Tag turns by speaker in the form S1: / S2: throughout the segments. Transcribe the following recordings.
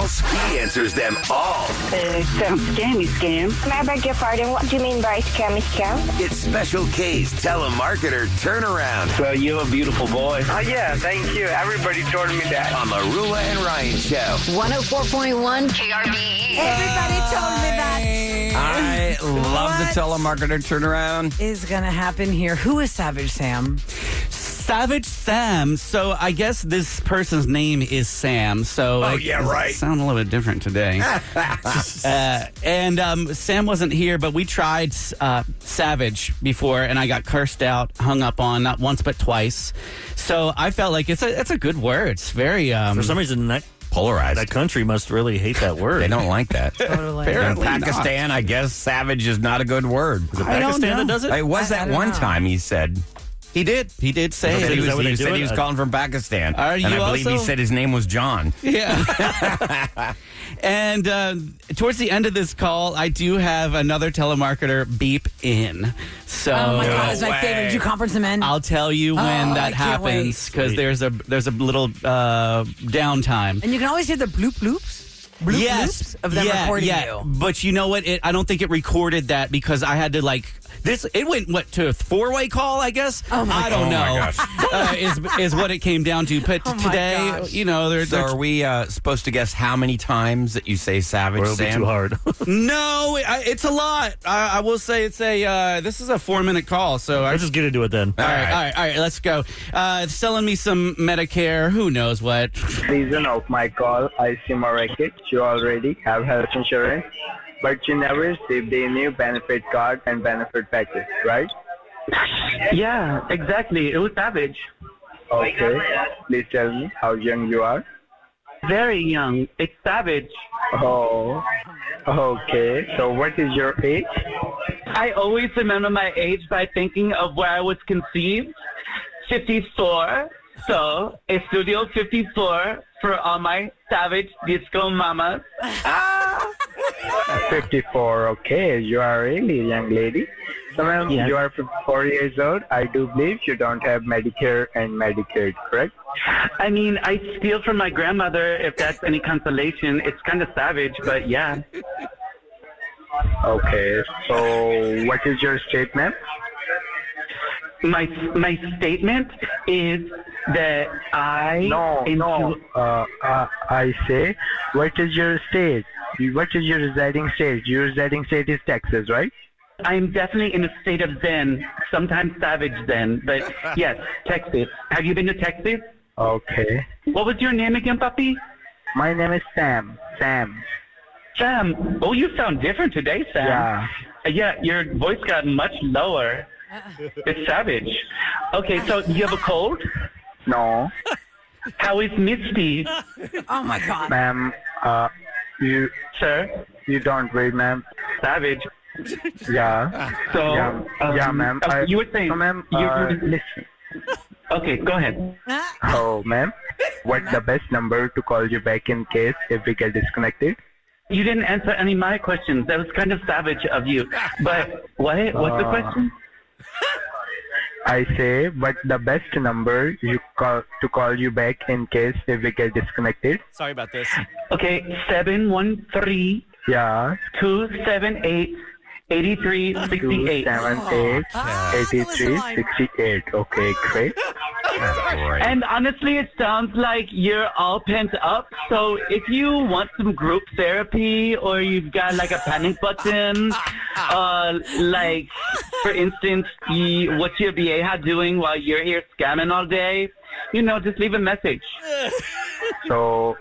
S1: calls, he answers them all.
S2: Some scam.
S3: May I beg your pardon? What do you mean by scam?
S1: It's Special K's Telemarketer Turnaround
S4: So you're a beautiful boy.
S5: Oh, yeah, thank you. Everybody told me that.
S1: on the Roula and Ryan Show.
S6: 104.1 KRBE.
S7: Everybody told me that
S8: I love the telemarketer turnaround.
S7: is going to happen here. Who is Savage Sam?
S9: Savage Sam. So I guess this person's name is Sam. So sound a little bit different today. And Sam wasn't here, but we tried Savage before, and I got cursed out, hung up on, not once but twice. So I felt like it's a good word. It's very
S10: For some reason, that
S8: Polarized.
S10: that country must really hate that word.
S8: They don't like that.
S7: Totally.
S8: In
S9: Apparently not.
S8: Pakistan, I guess savage is not a good word.
S10: Is it
S9: I don't
S10: Pakistan
S9: know.
S10: that does it?
S8: It was
S7: I
S8: that
S7: don't
S8: one
S7: know.
S8: time he said.
S9: He did say
S8: He
S9: it.
S8: said he
S10: Is that what they
S8: was,
S10: do it?
S8: calling from Pakistan.
S9: Are
S8: and
S9: you
S8: I believe he
S9: also?
S8: said his name was John.
S9: Yeah. And towards the end of this call, I do have another telemarketer beep in. So
S7: Oh, my God. It's my
S8: way.
S7: favorite. Did you conference him in?
S9: I'll tell you when
S7: I
S9: that
S7: can't wait.
S9: happens because
S10: Sweet.
S9: there's a little downtime.
S7: And you can always hear the bloop bloops. Bloop bloops of them recording you.
S9: But you know what? I don't think it recorded that because I had to this. It went to a 4-way call, I guess.
S7: Oh, my
S9: I don't
S8: God.
S9: know.
S8: Oh, my
S9: Is what it came down to. But
S7: Oh, my
S9: today,
S7: gosh.
S8: So are we supposed to guess how many times that you say savage,
S10: Or it'll be
S8: Sam?
S10: too hard.
S9: no, it's a lot. I will say it's this is a 4-minute call. So
S10: Let's just get into it then.
S9: All right, let's go. It's selling me some Medicare. Who knows what?
S5: Reason of my call, I see my record. You already have health insurance, but you never received the new benefit card and benefit package, right?
S4: Yeah, exactly. It was Savage.
S5: Okay. Please tell me how young you are.
S4: Very young. It's Savage.
S5: Oh, okay. So what is your age?
S4: I always remember my age by thinking of where I was conceived. 54. So, a Studio 54 for all my Savage disco mamas.
S5: 54. Okay. You are really a young lady. So, ma'am,
S4: Yes.
S5: you are 54 years old. I do believe you don't have Medicare and Medicaid, correct?
S4: I mean, I steal from my grandmother if that's any consolation. It's kind of savage, but yeah.
S5: Okay. So, what is your state, ma'am?
S4: My statement is that I
S5: No. I say, what is your state? What is your residing state? Your residing state is Texas, right?
S4: I'm definitely in a state of zen, sometimes savage zen, but yes, Texas. Have you been to Texas?
S5: Okay.
S4: What was your name again, puppy?
S5: My name is Sam. Sam.
S4: Sam. Oh, you sound different today, Sam.
S5: Yeah.
S4: Yeah, your voice got much lower. It's savage. Okay, so you have a cold?
S5: No.
S4: How is Misty?
S7: Oh, my God.
S5: Ma'am, you
S4: Sir?
S5: don't read, ma'am.
S4: Savage.
S5: Yeah.
S4: So,
S5: Yeah, ma'am.
S4: you were saying...
S5: So, ma'am, listen.
S4: Okay, go ahead.
S5: Oh, ma'am, what's the best number to call you back in case if we get disconnected?
S4: You didn't answer any of my questions. That was kind of savage of you. But what? What's the question?
S5: I say, what's the best number to call you back in case if we get disconnected?
S9: Sorry about this.
S4: Okay, 713
S5: Yeah.
S4: 278 8368.
S5: 278 8368. Okay, great.
S8: Great.
S4: And honestly, it sounds like you're all pent up. So if you want some group therapy or you've got like a panic button, like for instance, what's your BA doing while you're here scamming all day? Just leave a message.
S5: So,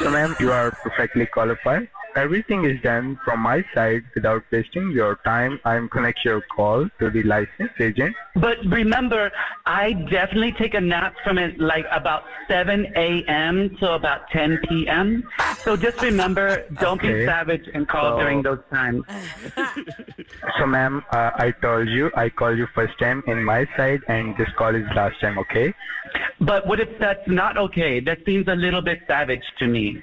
S5: ma'am, you are perfectly qualified. Everything is done from my side without wasting your time. I'm connect your call to the licensed agent.
S4: But remember, I definitely take a nap from like about 7 a.m. to about 10 p.m. So just remember, don't be
S5: Okay.
S4: savage and call during those times.
S5: So, ma'am, I told you I call you first time in my side, and this call is last time. Okay?
S4: But what if that's not okay? That seems a little bit savage to me.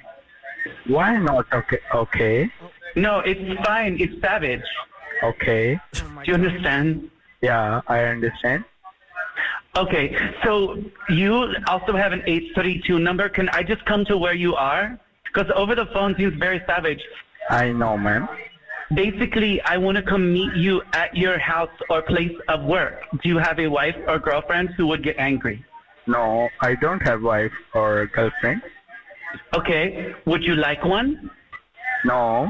S5: Why not? Okay. Okay.
S4: No, it's fine. It's savage.
S5: Okay.
S4: Do you understand?
S5: Yeah, I understand.
S4: Okay, so you also have an 832 number. Can I just come to where you are? Because over the phone seems very savage.
S5: I know, ma'am.
S4: Basically, I want to come meet you at your house or place of work. Do you have a wife or girlfriend who would get angry?
S5: No, I don't have wife or girlfriend.
S4: Okay. Would you like one?
S5: No.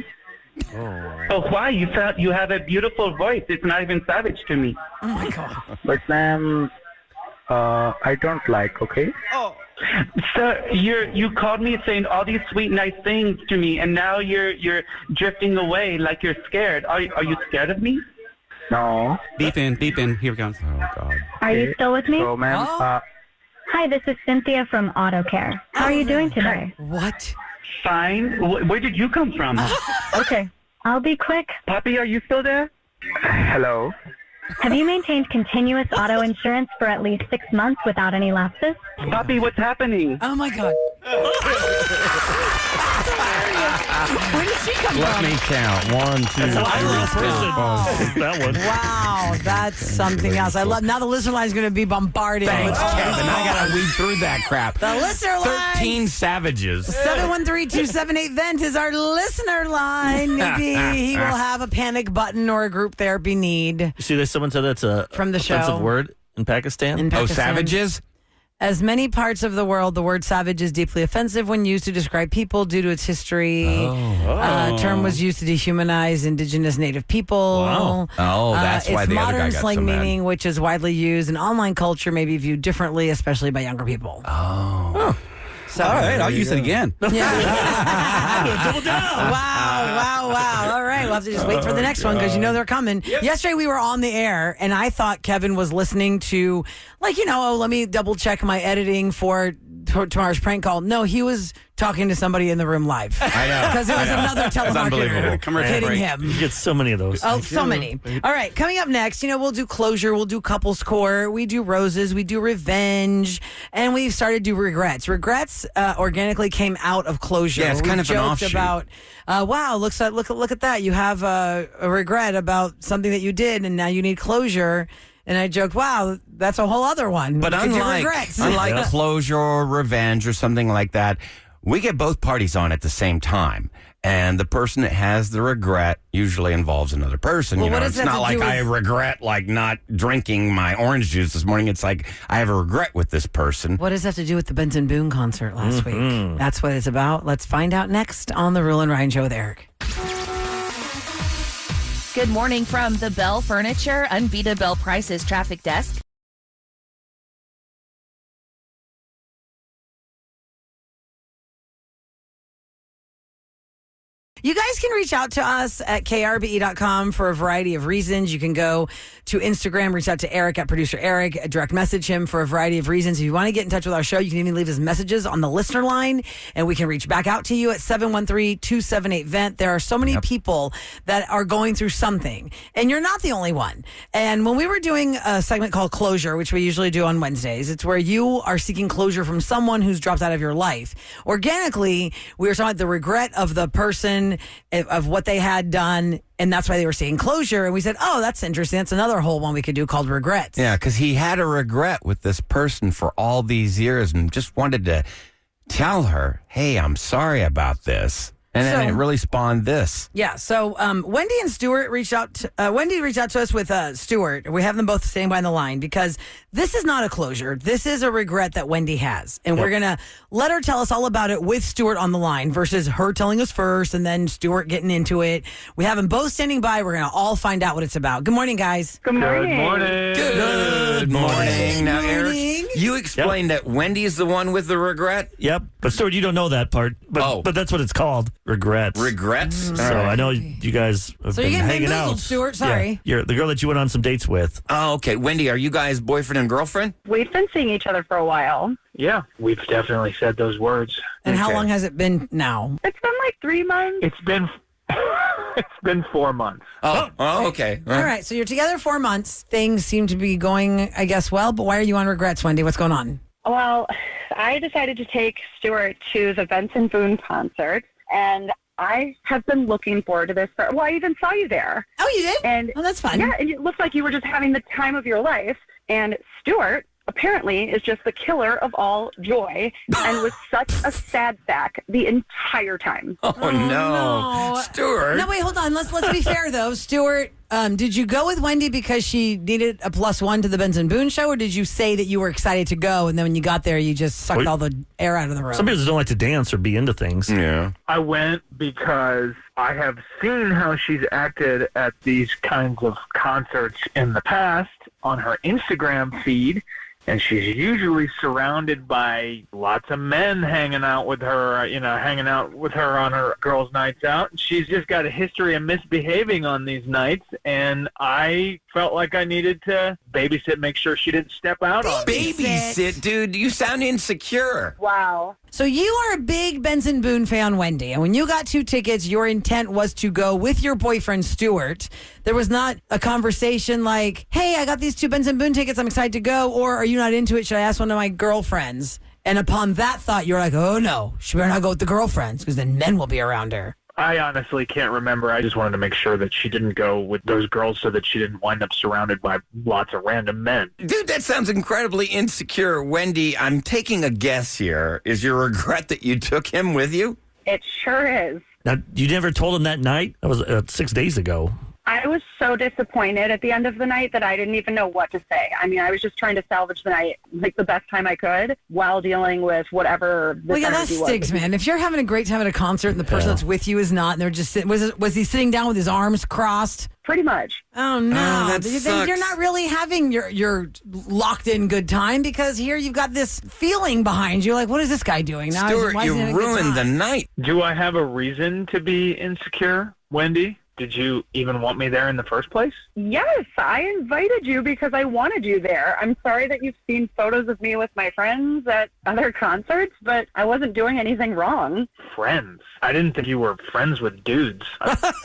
S4: Oh, why? You have a beautiful voice. It's not even savage to me.
S7: Oh, my God.
S5: But ma'am, I don't like, okay?
S4: Sir, you called me saying all these sweet, nice things to me, and now you're drifting away like you're scared. Are you scared of me?
S5: No.
S9: Beeping. Here we go.
S8: Oh, God.
S3: Are you still with me?
S5: So, ma'am,
S3: Hi, this is Cynthia from Auto Care. How are you doing today?
S7: What?
S4: Fine. Where did you come from?
S3: Okay, I'll be quick.
S4: Poppy, are you still there?
S5: hello.
S3: Have you maintained continuous auto insurance for at least 6 months without any lapses?
S4: Poppy, what's happening?
S7: Oh, my God. Where did she come
S8: Let
S7: from?
S8: me count. 1, 2, 3, 4, 5.
S10: That one.
S7: Wow, that's something else. I love. Now the listener line is going to be bombarded.
S8: Thanks,
S7: with
S8: Kevin. I got to weed through that crap.
S7: The listener line.
S8: 13 savages.
S7: 713-278-VENT is our listener line. Maybe he will have a panic button or a group therapy need.
S10: You see, someone said that's a
S7: From the
S10: offensive
S7: show.
S10: word in Pakistan.
S7: In
S8: Oh,
S7: Pakistan.
S8: savages?
S7: As many parts of the world, the word savage is deeply offensive when used to describe people due to its history. Term was used to dehumanize indigenous native people.
S10: Wow.
S8: Oh, that's why
S7: its
S8: the other guy
S7: modern
S8: got
S7: slang
S8: so mad.
S7: meaning, which is widely used in online culture, may be viewed differently, especially by younger people. So,
S9: All right, I'll use it again.
S7: Wow. All right, we'll have to just wait for the next one because you know they're coming. Yesterday we were on the air and I thought Kevin was listening to, let me double check my editing for tomorrow's prank call. No, he was talking to somebody in the room live.
S8: I know.
S7: Because it was another
S8: unbelievable.
S7: telemarketer
S9: Commercial
S7: hitting
S9: break.
S7: him.
S10: You get so many of those.
S7: Oh, so many. All right, coming up next, we'll do closure, we'll do couple score, we do roses, we do revenge, and we've started to do regrets. Regrets organically came out of closure.
S8: Yeah, it's kind
S7: we
S8: of an
S7: joked
S8: offshoot.
S7: about, wow, look at that. You have a regret about something that you did, and now you need closure. And I joked, wow, that's a whole other one.
S8: But
S7: Look at your
S8: unlike
S7: regrets.
S10: Yeah.
S8: closure or revenge or something like that, we get both parties on at the same time. And the person that has the regret usually involves another person.
S7: Well, what does
S8: It's
S7: that
S8: not
S7: have
S8: like
S7: to do
S8: I
S7: with-
S8: regret not drinking my orange juice this morning. It's like I have a regret with this person.
S7: What does that have to do with the Benson Boone concert last week? That's what it's about. Let's find out next on the Roula and Ryan Show with Eric.
S11: Good morning from the Bell Furniture Unbeatable Prices Traffic Desk.
S7: You guys can reach out to us at krbe.com for a variety of reasons. You can go to Instagram, reach out to Eric at Producer Eric, direct message him for a variety of reasons. If you want to get in touch with our show, you can even leave his messages on the listener line, and we can reach back out to you at 713-278-VENT. There are so many people that are going through something, and you're not the only one. And when we were doing a segment called Closure, which we usually do on Wednesdays, it's where you are seeking closure from someone who's dropped out of your life. Organically, we were talking about the regret of the person of what they had done, and that's why they were seeking closure. And we said, oh, that's interesting. That's another whole one we could do called regrets.
S8: Yeah, because he had a regret with this person for all these years and just wanted to tell her, hey, I'm sorry about this. And then it really spawned this.
S7: Yeah. So Wendy and Stewart reached out. Wendy reached out to us with Stewart. We have them both standing by on the line because this is not a closure. This is a regret that Wendy has, and we're gonna let her tell us all about it with Stewart on the line versus her telling us first and then Stewart getting into it. We have them both standing by. We're gonna all find out what it's about. Good morning, guys.
S3: Good morning.
S5: Good morning.
S8: Good morning. Now, Eric,
S7: morning.
S8: you explained that Wendy is the one with the regret?
S10: Yep. But Stewart, you don't know that part. But that's what it's called. Regrets.
S8: Regrets?
S10: So I know you guys have
S7: So
S10: been
S7: you're getting
S10: hanging
S7: bamboozled,
S10: out.
S7: Stewart. Sorry.
S10: Yeah, you're the girl that you went on some dates with.
S8: Oh, okay. Wendy, are you guys boyfriend and girlfriend?
S2: We've been seeing each other for a while.
S5: Yeah, we've definitely said those words.
S7: And how
S8: Okay.
S7: long has it been now?
S2: It's been like 3 months.
S5: It's been 4 months.
S8: Oh, okay.
S7: All right. So you're together 4 months. Things seem to be going, I guess, well. But why are you on regrets, Wendy? What's going on?
S2: Well, I decided to take Stewart to the Benson Boone concert, and I have been looking forward to this I even saw you there.
S7: Oh, you did?
S2: And
S7: Oh, that's fun.
S2: yeah, and it looked like you were just having the time of your life. And Stewart, apparently is just the killer of all joy and was such a sad sack the entire time.
S8: Oh, no. Stewart.
S7: No, wait, hold on. Let's be fair, though. Stewart, did you go with Wendy because she needed a +1 to the Benson Boone show, or did you say that you were excited to go, and then when you got there, you just sucked all the air out of the room?
S10: Some people just don't like to dance or be into things.
S8: Yeah.
S5: I went because I have seen how she's acted at these kinds of concerts in the past on her Instagram feed. And she's usually surrounded by lots of men hanging out with her on her girls' nights out. She's just got a history of misbehaving on these nights, and I felt like I needed to babysit, make sure she didn't step out on me.
S8: Babysit, dude. You sound insecure.
S2: Wow.
S7: So you are a big Benson Boone fan, Wendy, and when you got 2 tickets, your intent was to go with your boyfriend, Stewart. There was not a conversation like, hey, I got these 2 Benson Boone tickets, I'm excited to go, or are you not into it? Should I ask one of my girlfriends? And upon that thought, you're like, oh, no, she better not go with the girlfriends, because then men will be around her.
S5: I honestly can't remember. I just wanted to make sure that she didn't go with those girls so that she didn't wind up surrounded by lots of random men.
S8: Dude, that sounds incredibly insecure. Wendy, I'm taking a guess here. Is your regret that you took him with you?
S2: It sure is.
S10: Now, you never told him that night? That was 6 days ago.
S2: I was so disappointed at the end of the night that I didn't even know what to say. I mean, I was just trying to salvage the night like the best time I could while dealing with whatever the
S7: that stinks, man. If you're having a great time at a concert and the person that's with you is not, and they're just sitting, was he sitting down with his arms crossed?
S2: Pretty much.
S7: Oh, no.
S8: Then
S7: you're not really having your locked-in good time, because here you've got this feeling behind you. Like, what is this guy doing? Now,
S8: Stewart,
S7: why
S8: you
S7: isn't he having a good
S8: ruined the
S7: time?
S8: night.
S5: Do I have a reason to be insecure, Wendy? Did you even want me there in the first place?
S2: Yes, I invited you because I wanted you there. I'm sorry that you've seen photos of me with my friends at other concerts, but I wasn't doing anything wrong.
S5: Friends? I didn't think you were friends with dudes.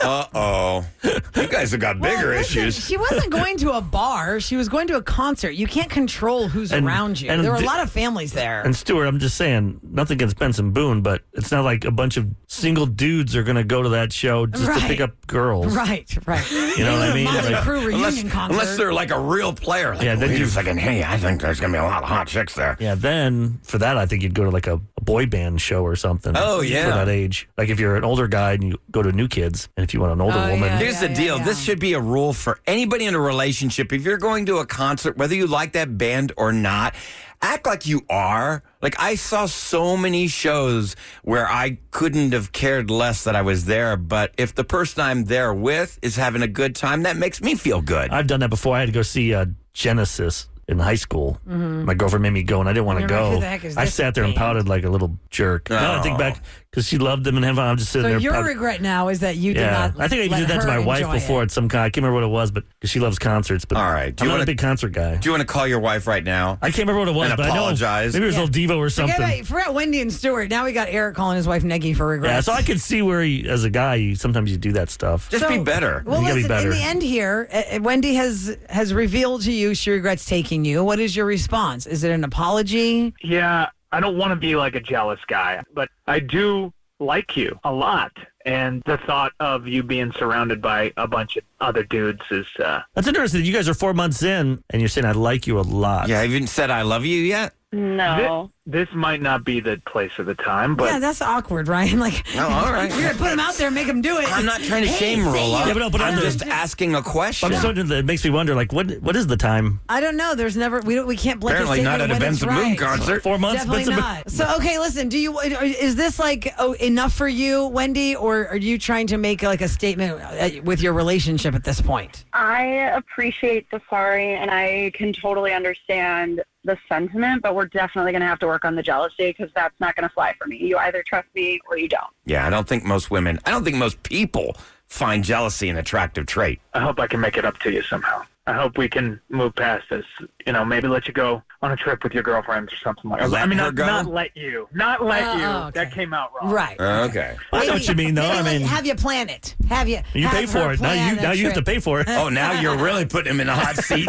S8: Uh-oh. You guys have got bigger issues.
S7: She wasn't going to a bar. She was going to a concert. You can't control who's around you. There were a lot of families there.
S10: And Stewart, I'm just saying, nothing against Benson Boone, but it's not like a bunch of single dudes are going to go to that show just to pick up girls.
S7: Right.
S10: You know what I mean?
S7: Motley
S10: Like,
S7: Crue reunion concert.
S8: Unless they're like a real player. Like,
S10: Yeah, then
S8: wait a
S10: you-
S8: second. Hey, I think there's going to be a lot of hot chicks there.
S10: yeah, then for that, I think you'd go to like a boy band show or something.
S8: Oh,
S10: For
S8: yeah.
S10: that age. Like if you're an older guy and you go to New Kids, and if you want an older woman.
S7: yeah.
S8: Here's the deal. This should be a rule for anybody in a relationship. If you're going to a concert, whether you like that band or not, act like you are. Like, I saw so many shows where I couldn't have cared less that I was there, but if the person I'm there with is having a good time, that makes me feel good.
S10: I've done that before. I had to go see Genesis in high school. My girlfriend made me go, and I didn't want to
S7: You're like,
S10: go.
S7: who the heck is
S10: I
S7: this
S10: sat there and
S7: band?
S10: pouted like a little jerk. Now I think back, because she loved them and having fun. I'm just sitting
S7: So
S10: there.
S7: your
S10: pouting.
S7: regret now is that you did
S10: Yeah,
S7: not
S10: I think I even
S7: let
S10: did that to
S7: her
S10: my wife
S7: enjoy
S10: before
S7: it.
S10: at some kind. I can't remember what it was, but because she loves concerts. But
S8: All right. Do
S10: I'm
S8: you
S10: not
S8: wanna-
S10: a big concert guy.
S8: Do you want to call your wife right now?
S10: I can't remember what it was,
S8: And
S10: but
S8: apologize.
S10: I know maybe it was a little Devo or something.
S7: Forget Wendy and Stewart. Now we got Eric calling his wife Neggy for regrets.
S10: Yeah, so I could see where as a guy, sometimes you do that stuff.
S8: Just be better.
S7: Well,
S10: You gotta be
S7: listen,
S10: better.
S7: in the end here, Wendy has revealed to you she regrets taking you. What is your response? Is it an apology?
S5: Yeah, I don't want to be like a jealous guy, but I do like you a lot. And the thought of you being surrounded by a bunch of other dudes is...
S10: That's interesting. You guys are 4 months in, and you're saying I like you a lot.
S8: Yeah, I haven't said I love you yet.
S2: No.
S5: This might not be the place or the time, but...
S7: Yeah, that's awkward, Ryan. Like,
S8: Oh, all right.
S7: you're gonna put him out there and make him do it.
S8: I'm not trying to shame Roula.
S10: Yeah, but no, but
S8: I'm
S10: I'm
S8: just asking a question.
S10: I'm just it makes me wonder, like, what is the time?
S7: I don't know. There's never we can't blink
S8: Apparently not at a Benson Boone concert.
S10: 4 months?
S7: Definitely
S10: Benson
S7: not. So okay, listen. Is this like enough for you, Wendy, or are you trying to make like a statement with your relationship at this point?
S2: I appreciate the sorry, and I can totally understand the sentiment, but we're definitely going to have to work on the jealousy because that's not going to fly for me. You either trust me or you don't.
S8: Yeah, I don't think most people find jealousy an attractive trait.
S5: I hope I can make it up to you somehow. I hope we can move past this. You know, maybe let you go on a trip with your girlfriends or something like that.
S8: Let
S5: I mean,
S8: her go?
S5: not let you. Not let you.
S7: okay.
S5: That came out wrong.
S7: Right.
S8: Okay.
S10: I know what you mean, though.
S7: Maybe
S10: I mean,
S7: have you plan it? Have you?
S10: you
S7: have
S10: pay for
S7: her
S10: it. Now
S7: plan
S10: you
S7: a
S10: you have to
S7: trip.
S10: pay for it.
S8: Oh, now you're really putting him in a hot seat.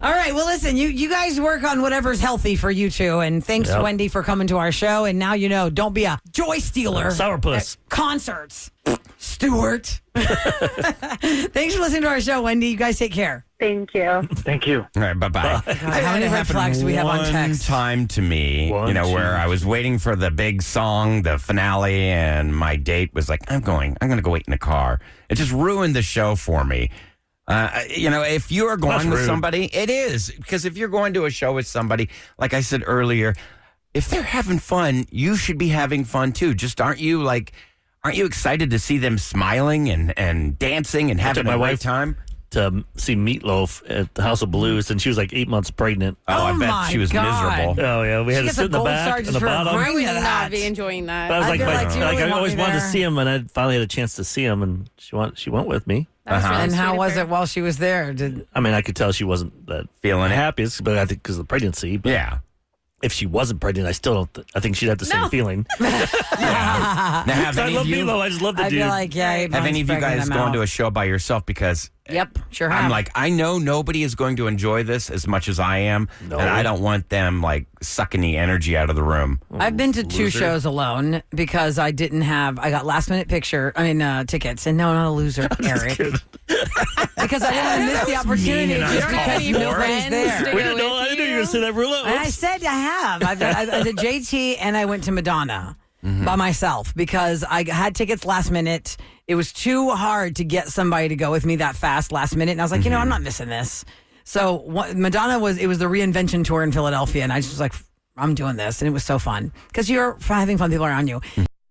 S7: All right. Well, listen. You guys work on whatever's healthy for you two, and thanks,
S10: Yep.
S7: Wendy, for coming to our show. And now you know, don't be a joy stealer.
S10: Sourpuss.
S7: at concerts. Stewart. Thanks for listening to our show, Wendy. You guys take care.
S2: Thank you.
S5: Thank you.
S8: All right, bye-bye.
S7: How many red flags do we have on text?
S8: Time to me, where I was waiting for the big song, the finale, and my date was like, I'm going to go wait in the car. It just ruined the show for me. If you are going with somebody, it is. Because if you're going to a show with somebody, like I said earlier, if they're having fun, you should be having fun too. Just aren't you excited to see them smiling and dancing and having a great time?
S10: To see Meatloaf at the House of Blues, and she was like 8 months pregnant.
S8: Oh, I bet she was miserable.
S10: Oh yeah, we had to sit in the back and the bottom.
S12: I would not be enjoying that.
S10: But I was I always wanted to see him, and I finally had a chance to see him, and she went with me.
S7: And how was it while she was there?
S10: I could tell she wasn't that
S8: feeling
S10: happiest, but I think because of the pregnancy. But
S8: yeah.
S10: If she wasn't pregnant, I still don't. I think she'd have the same feeling.
S8: Now, have
S10: I love Milo. I just love the dude.
S7: I'd be like,
S8: have any of you guys gone to a show by yourself? Because
S7: sure have.
S8: I'm like, I know nobody is going to enjoy this as much as I am, and I don't want them like sucking the energy out of the room.
S7: I've been to 2 shows alone because I got last minute tickets, and no, not a loser, Eric. Because I didn't want to miss the opportunity just because nobody's there.
S10: I didn't know you were going to say that, Roula.
S7: And I said I have. I did JT and I went to Madonna by myself because I had tickets last minute. It was too hard to get somebody to go with me that fast last minute. And I was like, I'm not missing this. So Madonna it was the reinvention tour in Philadelphia. And I just was like, I'm doing this. And it was so fun because you're having fun people around you.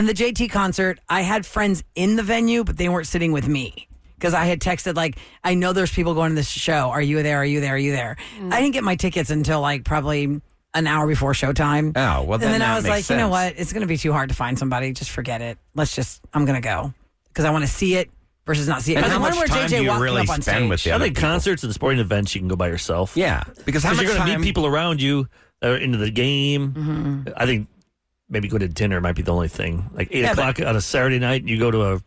S7: And the JT concert, I had friends in the venue, but they weren't sitting with me. Because I had texted, like, I know there's people going to this show. Are you there? Are you there? Are you there? I didn't get my tickets until, like, probably an hour before showtime.
S8: Oh, well, then
S7: and then I was like,
S8: sense.
S7: you know what? It's going to be too hard to find somebody. Just forget it. I'm going to go. Because I want to see it versus not see it.
S8: And how much time do you really spend with the other people?
S10: Concerts and sporting events, you can go by yourself.
S8: Yeah. Because how much
S10: you're going to
S8: time...
S10: meet people around you that are into the game. I think maybe go to dinner might be the only thing. Like 8 o'clock on a Saturday night, and you go to a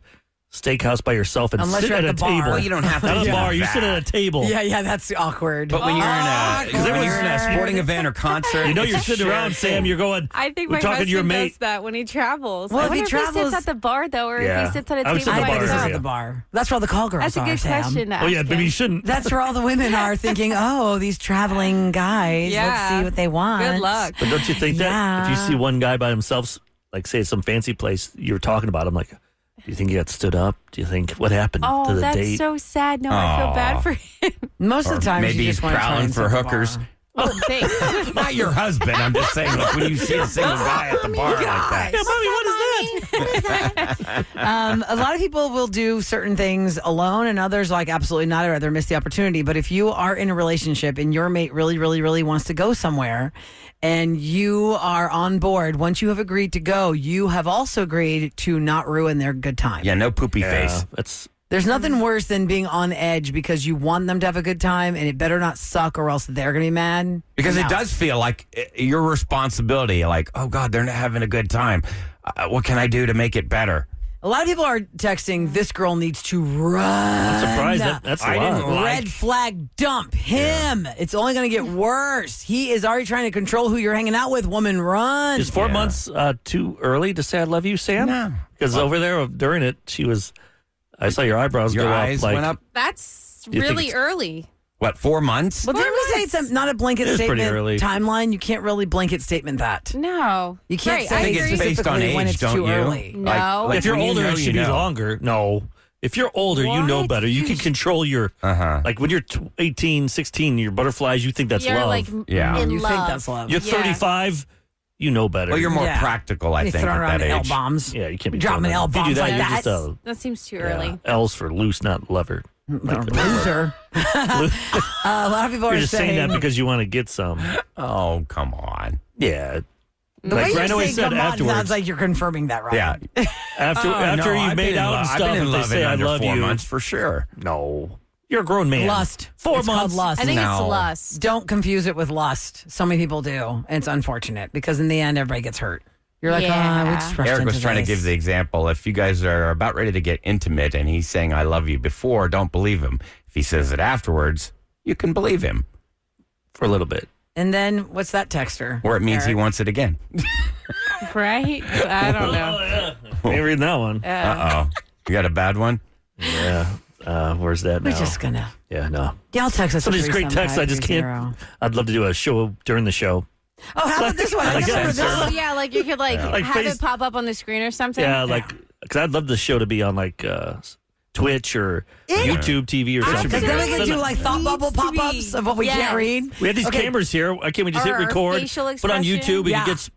S10: steakhouse by yourself and
S7: Unless
S10: sit
S7: you're
S10: at
S7: at
S10: a
S7: the bar.
S10: table.
S8: Well, you don't have to
S10: Not
S8: do
S10: a bar. You
S8: that.
S10: sit at a table.
S7: Yeah, that's awkward.
S8: But when you're in a sporting event or concert,
S10: you're sitting around, Sam. You're going.
S12: I think
S10: we're
S12: my
S10: talking to your
S12: husband
S10: mate.
S12: does that when he travels.
S7: Well,
S12: I
S7: if he
S12: wonder
S7: travels
S12: he sits at the bar though, or if he sits at a
S10: I would
S12: table
S10: sit at the
S12: by
S10: bar
S12: himself.
S10: area.
S7: The bar. That's where all the call girls
S12: That's a
S7: are,
S12: good
S7: Sam.
S12: question. To
S10: Oh yeah,
S12: ask
S10: maybe
S12: him.
S10: you shouldn't.
S7: That's where all the women are thinking, oh, these traveling guys.
S12: Yeah.
S7: Let's see what they want.
S12: Good luck.
S10: But don't you think that if you see one guy by himself, like say at some fancy place, you're talking about him, like, do you think he got stood up? Do you think what happened to the
S12: that's
S10: date?
S12: so sad. No, I feel bad for him.
S7: Most of the time,
S8: maybe
S7: you
S8: he's
S7: just want to try
S8: prowling
S7: and
S8: for
S7: set the
S8: hookers.
S7: bar.
S12: Oh, thanks.
S8: Not your husband. I'm just saying, like when you see a single guy at the bar like that.
S10: Yeah, mommy, what is that?
S7: A lot of people will do certain things alone, and others like absolutely not. I'd rather miss the opportunity. But if you are in a relationship and your mate really, really, really wants to go somewhere, and you are on board, once you have agreed to go, you have also agreed to not ruin their good time.
S8: Yeah, no poopy face.
S7: There's nothing worse than being on edge because you want them to have a good time, and it better not suck, or else they're going to be mad.
S8: Because it does feel like your responsibility. Like, oh God, they're not having a good time. What can I do to make it better?
S7: A lot of people are texting, this girl needs to run.
S10: I'm surprised that's a lot.
S7: Red flag, dump him. Yeah. It's only going to get worse. He is already trying to control who you're hanging out with. Woman, run.
S10: Is 4 months too early to say I love you, Sam?
S8: No.
S10: Because over there during it, she was, I saw your eyebrows
S8: Your
S10: go
S8: eyes
S10: up. Like,
S8: went up?
S12: That's
S10: You think
S12: really
S10: it's-
S12: early.
S8: What, 4 months?
S7: Well, didn't we say it's not a blanket
S10: It is pretty
S7: statement
S10: early.
S7: timeline? You can't really blanket statement that.
S12: No.
S7: You can't
S12: Right,
S7: say
S8: I think it's based on
S7: specifically when
S8: age,
S7: it's
S8: don't
S7: too
S8: you?
S7: early.
S12: No.
S8: Like
S10: if you're
S8: when
S10: older,
S8: know,
S10: it should
S8: you
S10: be
S8: know.
S10: longer. No. If you're older, you know
S12: What?
S10: better. You can control your, like when you're 18, 16, your butterflies, you think that's
S12: You're
S10: love.
S12: like
S8: Yeah.
S12: in
S7: You
S12: love.
S7: think that's love.
S10: You're
S12: Yeah.
S10: 35, you know better.
S8: Well, you're more
S7: Yeah.
S8: practical, I
S7: You
S8: think,
S7: throwing
S8: at
S7: around
S8: that
S7: L
S8: age.
S7: bombs.
S10: Yeah, you can't be
S7: dropping
S10: doing that.
S7: L
S10: If you do
S7: bombs
S10: that,
S7: like
S10: you're
S7: that.
S10: just a
S12: That seems too early.
S10: L's for loose, not lover.
S7: Loser. A lot of people
S10: You're
S7: are
S10: just saying
S7: saying
S10: that because you want to get some.
S8: Oh, come on.
S10: Yeah.
S7: the way
S10: Like
S7: you're
S10: Randall
S7: saying
S10: said
S7: come on
S10: afterwards.
S7: sounds like you're confirming that, right?
S8: Yeah.
S10: After
S8: No,
S10: you've
S8: I've
S10: made
S8: been
S10: out
S8: in
S10: and
S8: love.
S10: stuff,
S8: I've been in
S10: if they
S8: love
S10: say
S8: in
S10: I
S8: under
S10: love
S8: 4
S10: you.
S8: months for sure.
S10: No. You're a grown man.
S7: Lust.
S10: 4
S7: It's
S10: months.
S7: called lust.
S12: I think
S8: No.
S12: it's lust.
S7: Don't confuse it with lust. So many people do. And it's unfortunate because in the end, everybody gets hurt. You're like,
S12: Yeah.
S7: we just rushed
S8: Eric was
S7: into
S8: trying
S7: this.
S8: to give the example. If you guys are about ready to get intimate and he's saying, I love you before, don't believe him. If he says it afterwards, you can believe him.
S10: For a little bit.
S7: And then what's that texter?
S8: Or it means he
S7: Eric?
S8: wants it again.
S12: Right? I don't know.
S10: Ain't reading that one.
S8: Uh-oh. You got a bad one?
S10: Yeah. Where's that now?
S7: We're just gonna.
S10: Yeah, no.
S7: Y'all text us.
S10: Some of these great texts, I just can't. I'd love to do a show during the show.
S7: Oh, how about this one? I never heard of this
S12: Oh,
S7: one.
S12: yeah, like you could
S10: Like
S12: have
S10: face-
S12: it pop up on the screen or something.
S10: Yeah, because I'd love the show to be on like Twitch or YouTube TV or something.
S7: Because then we can do like thought bubble
S12: Needs to be.
S7: pop-ups of what we can't read.
S10: We had these cameras here. Why can't we just hit
S12: Or
S10: record,
S12: facial
S10: put on
S12: expression.
S10: YouTube, and
S7: Yeah.
S10: you get...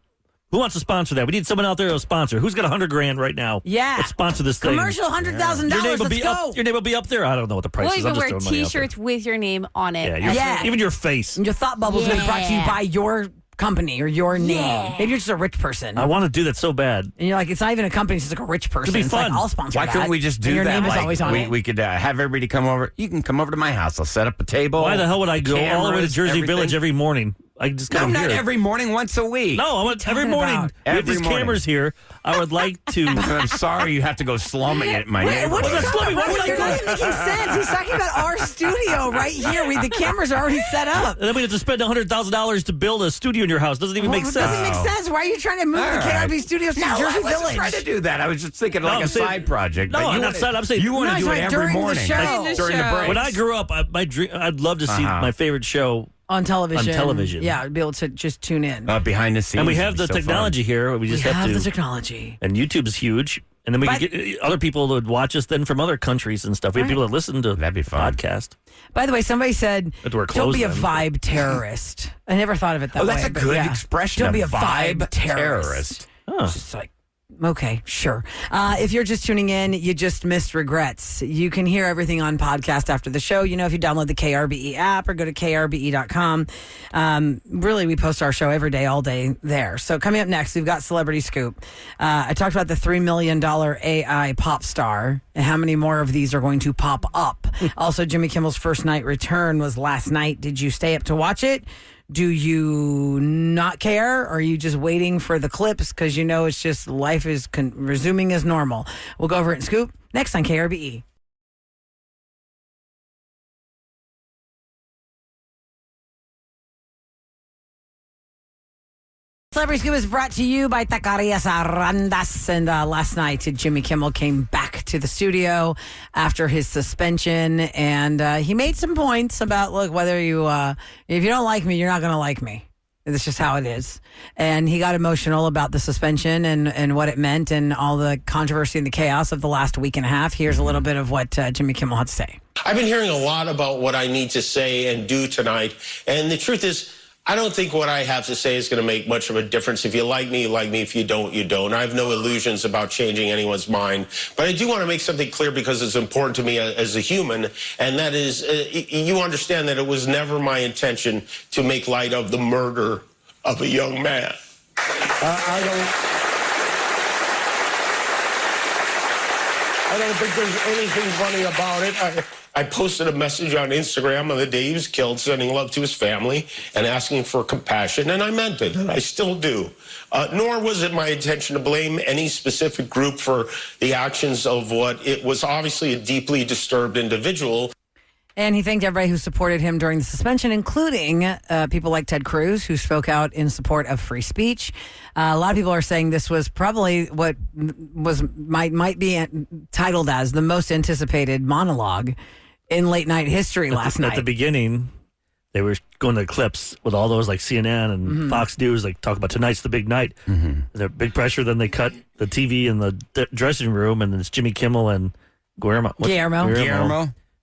S10: Who wants to sponsor that? We need someone out there to sponsor. Who's got $100,000 right now?
S7: Yeah.
S10: Let's sponsor this thing.
S7: Commercial $100,000.
S10: Your name will
S7: Let's
S10: be
S7: go.
S10: up. Your name will be up there. I don't know what the price
S12: We'll
S10: is. I'm
S12: even
S10: just
S12: wear
S10: throwing money out there.
S12: T-shirts with your name on it.
S7: Yeah.
S10: Even your face.
S7: And your thought bubbles will be brought to you by your company or your name. Maybe you're just a rich person.
S10: I want to do that so bad.
S7: And you're like, it's not even a company, it's just like a rich person.
S10: be
S7: It's
S10: fun.
S7: like, I'll sponsor
S8: Why
S7: that.
S8: couldn't we just
S7: And
S8: do
S7: your
S8: that?
S7: name is
S8: Like,
S7: always on it.
S8: we could have everybody come over. You can come over to my house. I'll set up a table.
S10: Why the hell would I go all the way to
S8: cameras,
S10: Jersey
S8: everything.
S10: Village every morning? I just
S8: No,
S10: come
S8: not
S10: here.
S8: every morning, once a week.
S10: No, I want every
S7: talking
S10: morning.
S7: about?
S10: We have
S8: Every
S10: these
S8: morning.
S10: cameras here. I would like to.
S8: I'm sorry you have to go slumming it in my
S7: What
S8: neighborhood.
S7: are you
S10: Well, that's
S7: talking
S10: funny. Why
S7: about?
S10: would I
S7: You're
S10: go-
S7: not even making sense. He's talking about our studio right here. The cameras are already set up.
S10: And then we have to spend $100,000 to build a studio in your house. Doesn't even make
S7: Well,
S10: sense.
S7: It doesn't make sense. Why are you trying to move
S8: All
S7: the
S8: right.
S7: KRB studios to
S8: No,
S7: Jersey
S8: I wasn't
S7: Village?
S8: trying to do that. I was just thinking like
S10: I'm
S8: a
S10: saying-
S8: side project.
S10: No,
S8: but
S10: I'm
S8: you
S10: not
S8: wanna-
S10: saying- I'm saying-
S8: you want
S7: No,
S8: to
S7: he's
S8: do it
S7: right,
S8: every
S7: during the
S8: morning.
S7: show.
S12: During the show.
S10: When I grew up, my dream, I'd love to see my favorite show
S7: On television.
S10: On television.
S7: Yeah, be able to just tune in.
S8: Behind the scenes.
S10: And we have
S8: It'd
S10: the
S8: be so fun.
S10: technology here. We just have
S7: the
S10: to.
S7: technology.
S10: And YouTube is huge. And then we
S7: But-
S10: can get other people that would watch us then from other countries and stuff. We have people that listen to
S8: That'd be
S10: the
S8: fun.
S10: podcast.
S7: By the way, somebody said,
S10: Have to wear
S7: don't
S10: clothes
S7: be a
S10: then.
S7: vibe terrorist. I never thought of it that
S8: Oh,
S7: way.
S8: that's a
S7: but
S8: good
S7: yeah.
S8: expression.
S7: Don't be a vibe terrorist.
S8: terrorist.
S7: It's just like, okay, sure. If you're just tuning in, you just missed regrets. You can hear everything on podcast after the show. You know, if you download the KRBE app or go to krbe.com. Really, we post our show every day, all day there. So coming up next, we've got Celebrity Scoop. I talked about the $3 million AI pop star and how many more of these are going to pop up. Also, Jimmy Kimmel's first night return was last night. Did you stay up to watch it? Do you not care? Or are you just waiting for the clips because you know it's just life is resuming as normal? We'll go over it in Scoop next on KRBE. Celebrity Scoop is brought to you by Taquerias Arandas. And last night, Jimmy Kimmel came back to the studio after his suspension. And he made some points about, look, whether you, if you don't like me, you're not going to like me. It's just how it is. And he got emotional about the suspension and what it meant and all the controversy and the chaos of the last week and a half. Here's a little bit of what Jimmy Kimmel had to say.
S13: I've been hearing a lot about what I need to say and do tonight. And the truth is, I don't think what I have to say is going to make much of a difference. If you like me, you like me. If you don't, you don't. I have no illusions about changing anyone's mind. But I do want to make something clear because it's important to me as a human. And that is, you understand that it was never my intention to make light of the murder of a young man. I don't think there's anything funny about it. I posted a message on Instagram on the day he was killed, sending love to his family and asking for compassion, and I meant it, and I still do. Nor was it my intention to blame any specific group for the actions of what it was obviously a deeply disturbed individual.
S7: And he thanked everybody who supported him during the suspension, including people like Ted Cruz, who spoke out in support of free speech. A lot of people are saying this was probably what might be titled as the most anticipated monologue in late night history last night.
S10: At the beginning, they were going to clips with all those like CNN and Fox News, like talk about tonight's the big night. There's big pressure. Then they cut the TV in the dressing room, and it's Jimmy Kimmel and Guillermo.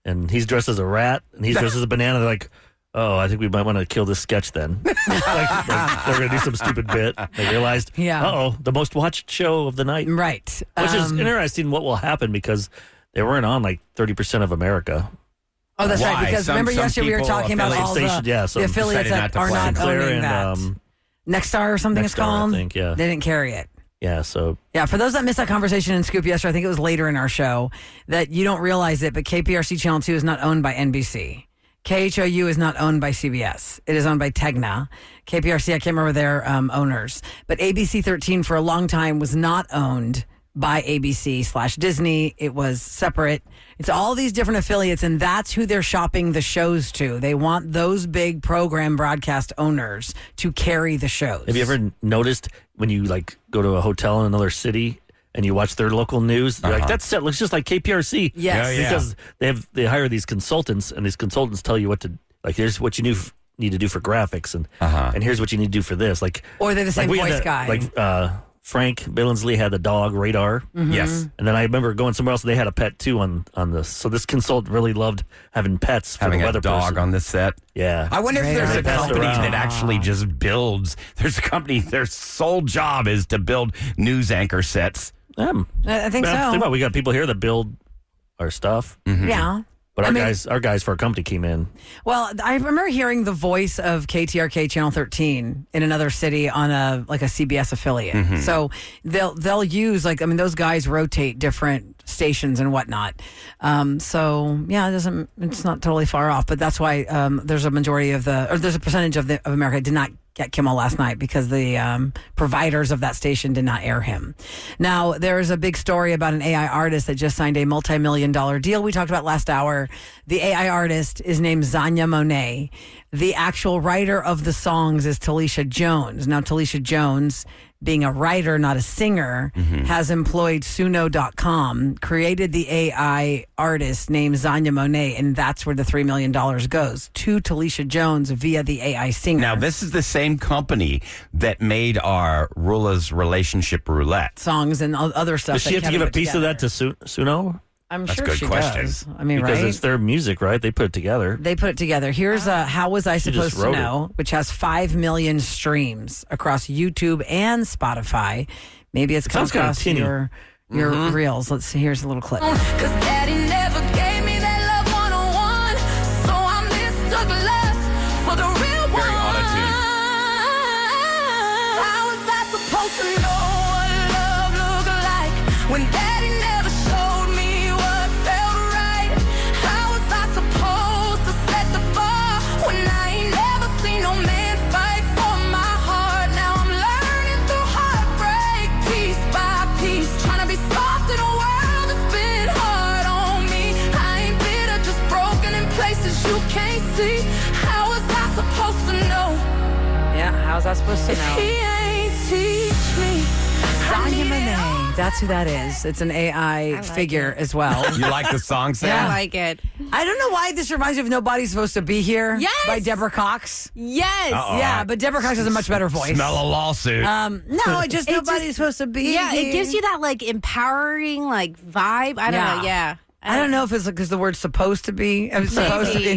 S10: And he's dressed as a rat, and he's dressed as a banana. They're like, oh, I think we might want to kill this sketch then. like they're going to do some stupid bit. They realized, the most watched show of the night.
S7: Right.
S10: Which is interesting what will happen because they weren't on like 30% of America.
S7: Oh, that's right. Because remember yesterday we were talking about all the affiliates that are not owning that. Nexstar or something it's called.
S10: I think, yeah.
S7: They didn't carry it.
S10: Yeah, so.
S7: Yeah, for those that missed that conversation in Scoop yesterday, I think it was later in our show, that you don't realize it, but KPRC Channel 2 is not owned by NBC. KHOU is not owned by CBS. It is owned by Tegna. KPRC, I can't remember their owners. But ABC 13 for a long time was not owned by ABC/Disney. It was separate. It's all these different affiliates, and that's who they're shopping the shows to. They want those big program broadcast owners to carry the shows.
S10: Have you ever noticed when you like go to a hotel in another city and you watch their local news, you're like, that set looks just like KPRC.
S7: Yes.
S10: Because they hire these consultants, and these consultants tell you what to, like, here's what you need to do for graphics, and here's what you need to do for this. Like,
S7: or they're the same voice guy.
S10: Like Frank Billingsley had the dog Radar.
S8: Yes.
S10: And then I remember going somewhere else, and they had a pet too on this. So this consultant really loved having pets for
S8: having
S10: the weather
S8: a dog
S10: person.
S8: on the set.
S10: Yeah.
S8: I wonder if there's a
S10: Passed
S8: company
S10: around.
S8: that actually just builds. There's a company, their sole job is to build news anchor sets.
S7: I think so.
S10: Think about it, we got people here that build our stuff.
S7: Yeah.
S10: But our guys for our company came in.
S7: Well, I remember hearing the voice of KTRK Channel 13 in another city on a CBS affiliate. So they'll use those guys rotate different stations and whatnot. So yeah, it's not totally far off. But that's why there's a percentage of America did not get Kimmel last night because the providers of that station did not air him. Now, there's a big story about an AI artist that just signed a multi-million-dollar deal we talked about last hour. The AI artist is named Zanya Monet. The actual writer of the songs is Talisha Jones. Now, Talisha Jones, being a writer, not a singer, has employed Suno.com, created the AI artist named Zanya Monet, and that's where the $3 million goes, to Talisha Jones via the AI singer.
S8: Now, this is the same company that made our Roula's Relationship Roulette.
S7: Songs and other stuff.
S10: Does she have to give a piece of that to Suno?
S7: I'm
S8: That's
S7: sure
S8: a good
S7: she
S8: question.
S7: does. I mean,
S10: because
S7: right?
S10: it's their music, right? They put it together.
S7: They put it together. Here's How Was I
S10: She
S7: Supposed
S10: just
S7: to
S10: wrote
S7: Know, which has 5 million streams across YouTube and Spotify. Maybe it's come
S10: sounds kinda
S7: across
S10: tinny.
S7: your reels. Let's see. Here's a little clip.
S14: Cause daddy never gave me that love one-on-one, so I mistook lust for the real one.
S8: Very auto-tuned.
S14: How was I supposed to know what love looked like when daddy never showed me what felt right? How was I supposed to set the bar when I ain't never seen no man fight for my heart? Now I'm learning through heartbreak, piece by piece, trying to be soft in a world that's been hard on me. I ain't bitter, just broken in places you can't see. How was I supposed to know?
S7: Yeah, how's I supposed to
S14: If
S7: know?
S14: he ain't teach me.
S7: Zanya Monet. That's who that is. It's an AI figure as well.
S8: You like the song, Sam?
S12: I like it.
S7: I don't know why this reminds me of Nobody's Supposed to Be Here
S12: Yes!
S7: by Deborah Cox.
S12: Yes.
S8: Uh-oh.
S7: Yeah, but Deborah Cox has a much better voice.
S8: Smell a lawsuit.
S7: No, it just Nobody's Supposed to Be
S12: Yeah,
S7: Here.
S12: it gives you that empowering vibe. I don't know. Yeah.
S7: I don't know if it's because the word's supposed to be in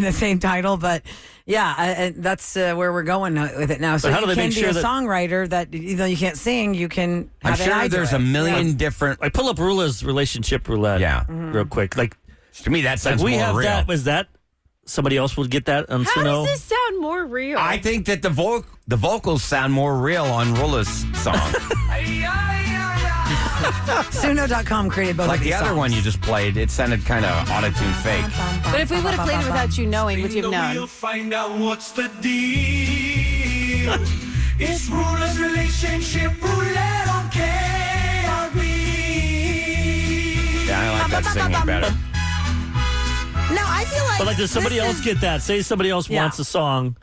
S7: the same title, but yeah, that's where we're going with it now. So
S10: But how do
S7: you
S10: they
S7: can
S10: make
S7: be
S10: sure
S7: a
S10: that-
S7: songwriter that even though you can't sing, you can
S8: I'm
S7: have
S8: sure
S7: AI do
S8: there's
S7: it.
S8: a million different.
S10: I pull up Roula's Relationship Roulette.
S8: Yeah.
S10: Real quick. Like
S8: To me, that sounds
S10: we
S8: more
S10: have
S8: real.
S10: that. Was that somebody else would get that on
S12: How
S10: Suno?
S12: does this sound more real?
S8: I think that the vocals sound more real on Roula's song.
S7: Suno.com created both
S8: Like
S7: of
S8: the
S7: these
S8: other
S7: songs.
S8: one you just played, it sounded kind of auto-tune fake.
S12: But if we would have played it without you knowing, would you have known?
S15: Find out what's the deal. It's Roula's Relationship Roulette on KRB.
S8: Yeah, I like that singing better.
S7: No, I feel like.
S10: But does somebody
S7: this
S10: else
S7: is-
S10: get that? Say somebody else wants a song,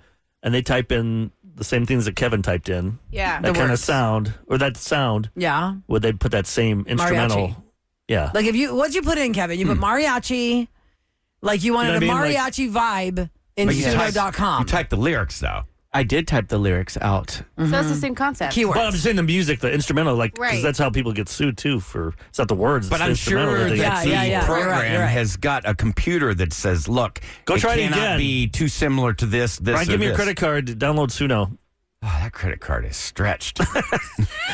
S10: and they type in the same things that Kevin typed in.
S12: Yeah.
S10: That
S7: The
S10: kind of
S7: words.
S10: sound, or that sound.
S7: Yeah.
S10: Would they put that same instrumental?
S7: Mariachi.
S10: Yeah.
S7: Like what'd you put in, Kevin? You put mariachi, like you wanted
S10: You know
S7: a
S10: what I mean?
S7: mariachi vibe in
S8: But you
S7: Suno.com.
S8: type the lyrics, though.
S9: I did type the lyrics out.
S12: So it's the same concept.
S7: Keywords.
S10: But I'm just saying the music, the instrumental, because
S12: Right.
S10: that's how people get sued too. For it's not the words,
S8: But
S10: it's the
S8: I'm
S10: instrumental
S8: sure
S10: that they
S8: that
S10: get
S8: the
S10: sued for.
S8: program
S7: You're right.
S8: has got a computer that says, look,
S10: Go
S8: it
S10: try it
S8: cannot
S10: again.
S8: be too similar to this,
S10: Brian,
S8: or
S10: give me
S8: this.
S10: your credit card to download Suno.
S8: Oh, that credit card is stretched.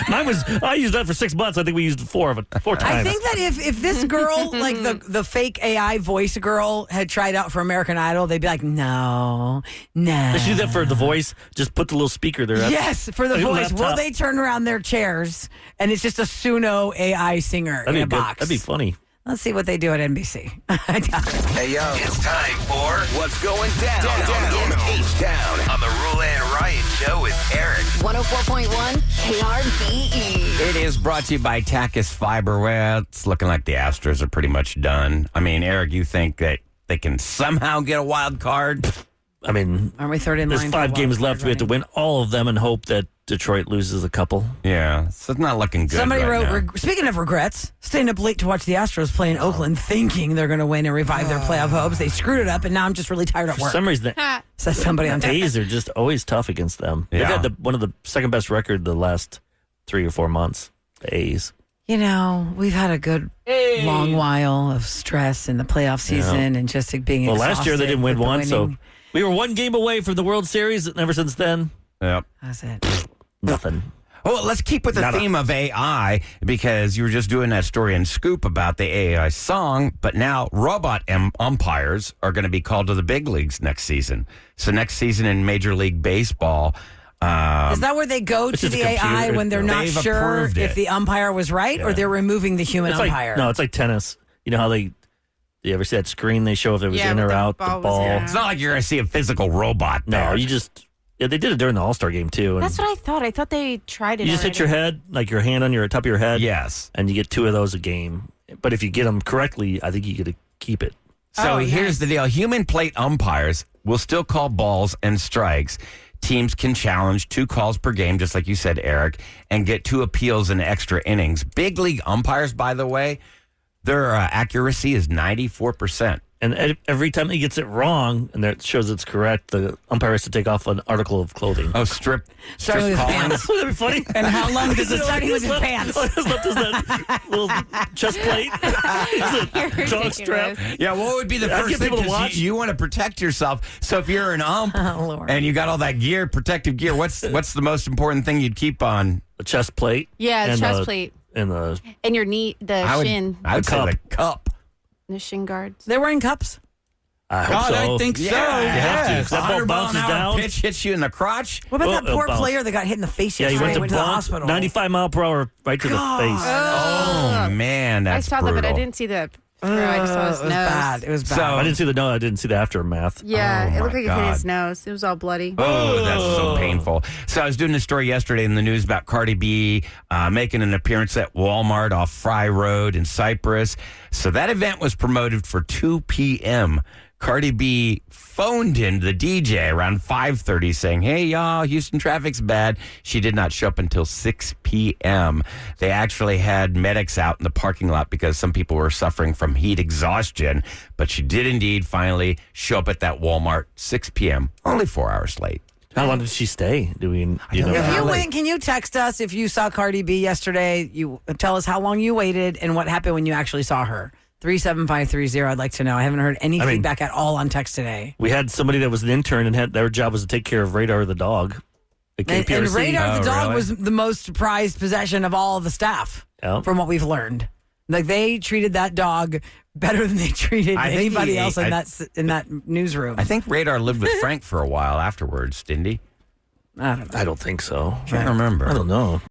S10: I used that for 6 months. I think we used four times.
S7: I think that if this girl, like the fake AI voice girl, had tried out for American Idol, they'd be like, no.
S10: They should do that for The Voice. Just put the little speaker there.
S7: Yes, for the
S10: Like a
S7: voice. Will
S10: laptop.
S7: they turn around their chairs and it's just a Suno AI singer
S10: That'd
S7: in a
S10: be good.
S7: box?
S10: That'd be funny.
S7: Let's see what they do at NBC.
S1: Hey, yo. It's time for What's Going Down, in H-Town on the Roula and Ryan Show with Eric.
S6: 104.1 KRBE.
S8: It is brought to you by Takis Fiber. Well, it's looking like the Astros are pretty much done. I mean, Eric, you think that they can somehow get a wild card?
S10: I mean,
S7: aren't we third in line?
S10: There's 5 games left. We have to win all of them and hope that Detroit loses a couple.
S8: Yeah, so it's not looking good.
S7: Somebody
S8: right
S7: wrote,
S8: now.
S7: speaking of regrets, staying up late to watch the Astros play in Oakland, thinking they're going to win and revive their playoff hopes. They screwed it up, and now I'm just really tired at
S10: For
S7: work.
S10: some reason,
S7: Says somebody on
S10: the
S7: Twitter.
S10: A's are just always tough against them.
S8: Yeah.
S10: They've had one of the second best record the last 3 or 4 months. The A's.
S7: You know, we've had a good long while of stress in the playoff season and just being
S10: Well, last year they didn't win one, so
S7: winning.
S10: we were 1 game away from the World Series, and ever since then,
S8: Yep.
S7: That's it.
S10: nothing.
S8: Well, let's keep with the
S10: Nada.
S8: theme of AI because you were just doing that story in Scoop about the AI song, but now robot umpires are going to be called to the big leagues next season. So next season in Major League Baseball.
S7: Is that where they go
S10: It's
S7: to
S10: just
S7: the
S10: a
S7: AI
S10: computer.
S7: when they're not
S8: They've
S7: sure
S8: approved
S7: if
S8: it.
S7: the umpire was right or they're removing the human
S10: It's
S7: umpire?
S10: it's like tennis. You know how you ever see that screen they show if it was in
S12: with
S10: or
S12: the
S10: out, the
S12: ball was-
S10: ball?
S12: yeah.
S8: It's not like you're going to see a physical robot
S10: No,
S8: there.
S10: you just, they did it during the All-Star game, too. And
S12: That's what I thought. I thought they tried it.
S10: you just hit your head, like your hand on your top of your head.
S8: Yes.
S10: And you get 2 of those a game. But if you get them correctly, I think you get to keep it.
S8: So
S12: Oh,
S8: here's
S12: nice.
S8: the deal. Human plate umpires will still call balls and strikes. Teams can challenge 2 calls per game, just like you said, Eric, and get 2 appeals in extra innings. Big league umpires, by the way, their accuracy is 94%.
S10: And every time he gets it wrong, and that shows it's correct, the umpire has to take off an article of clothing.
S8: Oh, strip
S7: Starting with his
S8: calling.
S7: pants.
S10: Wouldn't that be funny?
S7: And how long does it starting with his pants?
S10: All his left is that little chest plate. Jog strap.
S8: Yeah, what would be the
S10: I'd
S8: first
S10: get
S8: thing?
S10: people to
S8: 'Cause
S10: watch.
S8: You want to protect yourself. So if you're an ump
S7: Lord.
S8: and you got all that gear, protective gear, what's the most important thing you'd keep on?
S10: The chest plate.
S12: Yeah, the
S10: and
S12: chest plate.
S10: And the
S12: And your knee, the
S8: I would
S12: shin,
S8: say the cup.
S12: the shin guards.
S7: They're wearing cups.
S10: I hope
S9: God,
S10: so.
S9: I think so.
S10: You have to.
S8: Yeah,
S10: 'cause that ball
S8: 100 mile
S10: bounces
S8: an hour
S10: down.
S8: pitch hits you in the crotch.
S7: What about that
S10: Oh,
S7: poor
S10: bounce.
S7: player that got hit in the face
S10: Yeah, he
S7: yesterday
S10: went
S7: and
S10: to
S7: went to the
S10: Bronx,
S7: hospital?
S10: 95 mile per hour right to the face.
S8: Oh man, that's
S12: I saw
S8: brutal.
S12: that, but I didn't see the. I just saw his
S7: it was
S12: nose.
S7: bad. It was bad.
S8: So-
S10: I didn't see I didn't see the aftermath.
S12: Yeah,
S8: Oh,
S12: it looked
S8: my
S12: like it hit
S8: God.
S12: his nose. It was all bloody.
S8: Oh, that's so painful. So I was doing a story yesterday in the news about Cardi B making an appearance at Walmart off Fry Road in Cyprus. So that event was promoted for 2 p.m. Cardi B phoned in the DJ around 5:30 saying, "Hey, y'all, Houston traffic's bad." She did not show up until 6 p.m. They actually had medics out in the parking lot because some people were suffering from heat exhaustion. But she did indeed finally show up at that Walmart 6 p.m., only 4 hours late.
S10: How long did she stay? Do we? You know?
S7: If you
S8: Late.
S7: went, can you text us if you saw Cardi B yesterday? You tell us how long you waited and what happened when you actually saw her. 37530. I'd like to know. I haven't heard any feedback at all on text today.
S10: We had somebody that was an intern and their job was to take care of Radar the dog. at
S7: And
S10: KPRC.
S7: Radar the dog
S8: really?
S7: was the most prized possession of all the staff,
S10: Yeah.
S7: from what we've learned. Like they treated that dog better than they treated
S8: I think
S7: anybody
S8: he-
S7: else in that newsroom.
S8: I think Radar lived with Frank for a while afterwards, didn't he?
S7: I don't know.
S10: I don't think so.
S8: I can't remember.
S10: I don't know.